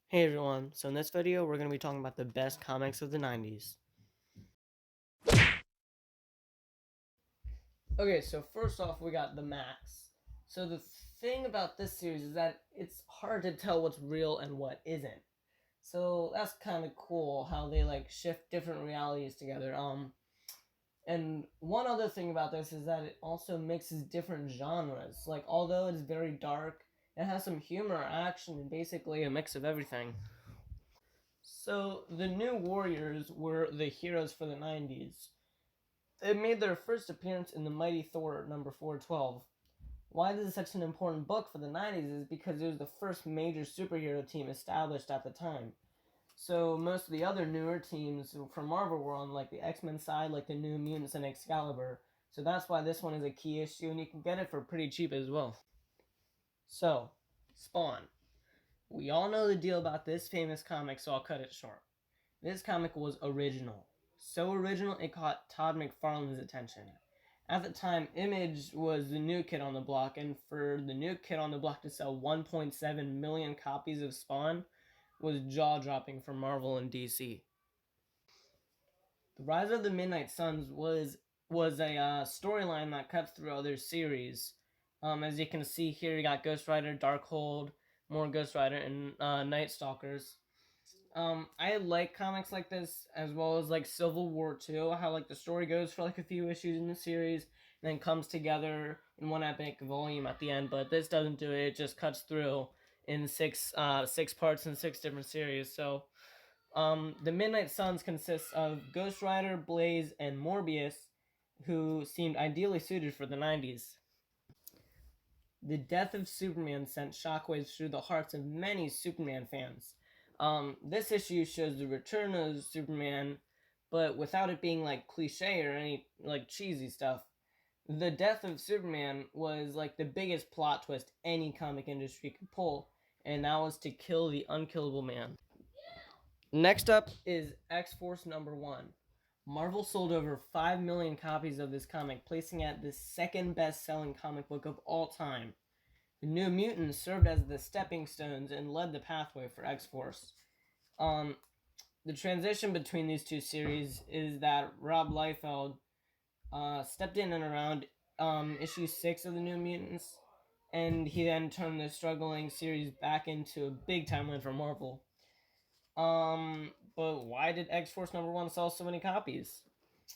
Hey everyone, so in this video we're going to be talking about the best comics of the 90s. Okay, so first off we got the Max. So the thing about this series is that it's hard to tell what's real and what isn't. So that's kind of cool how they shift different realities together. And one other thing about this is that it also mixes different genres. Like although it's very dark, it has some humor, action, and basically a mix of everything. So, the New Warriors were the heroes for the 90s. They made their first appearance in the Mighty Thor number 412. Why this is such an important book for the 90s is because it was the first major superhero team established at the time. So, most of the other newer teams from Marvel were on the X-Men side, like the New Mutants and Excalibur. So that's why this one is a key issue, and you can get it for pretty cheap as well. So, Spawn. We all know the deal about this famous comic, so I'll cut it short. This comic was original. So original it caught Todd McFarlane's attention. At the time, Image was the new kid on the block, and for the new kid on the block to sell 1.7 million copies of Spawn was jaw-dropping for Marvel and DC. The Rise of the Midnight Suns was a storyline that cuts through other series. As you can see here, you got Ghost Rider, Darkhold, more Ghost Rider, and Night Stalkers. I like comics like this, as well as Civil War 2, how the story goes for a few issues in the series, and then comes together in one epic volume at the end. But this doesn't do it; it just cuts through in six parts in 6 different series. So, the Midnight Suns consists of Ghost Rider, Blaze, and Morbius, who seemed ideally suited for the 90s. The death of Superman sent shockwaves through the hearts of many Superman fans. This issue shows the return of Superman, but without it being cliche or any cheesy stuff. The death of Superman was the biggest plot twist any comic industry could pull, and that was to kill the unkillable man. Next up is X-Force #1. Marvel sold over 5 million copies of this comic, placing it the second best-selling comic book of all time. The New Mutants served as the stepping stones and led the pathway for X-Force. The transition between these two series is that Rob Liefeld stepped in and around issue 6 of the New Mutants, and he then turned the struggling series back into a big-time win for Marvel. But why did X-Force #1 sell so many copies?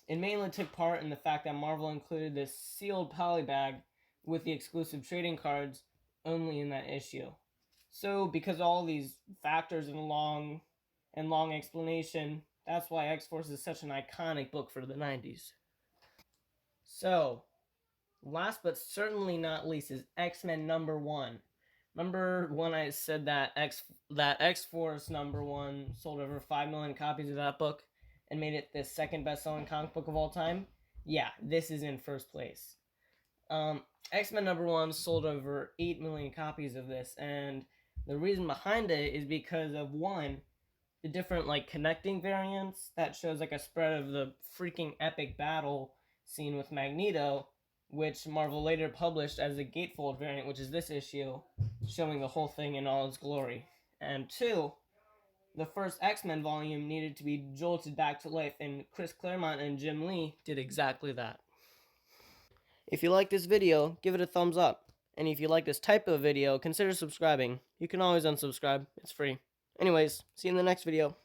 It mainly took part in the fact that Marvel included this sealed polybag with the exclusive trading cards only in that issue. So, because all these factors and long explanation, that's why X-Force is such an iconic book for the 90s. So, last but certainly not least is X-Men #1. Remember when I said that X-Force #1 sold over 5 million copies of that book and made it the second best-selling comic book of all time? Yeah, this is in first place. X-Men #1 sold over 8 million copies of this, and the reason behind it is because of one, the different connecting variants that shows a spread of the freaking epic battle scene with Magneto, which Marvel later published as a gatefold variant, which is this issue, showing the whole thing in all its glory. And two, the first X-Men volume needed to be jolted back to life, and Chris Claremont and Jim Lee did exactly that. If you like this video, give it a thumbs up. And if you like this type of video, consider subscribing. You can always unsubscribe, it's free. Anyways, see you in the next video.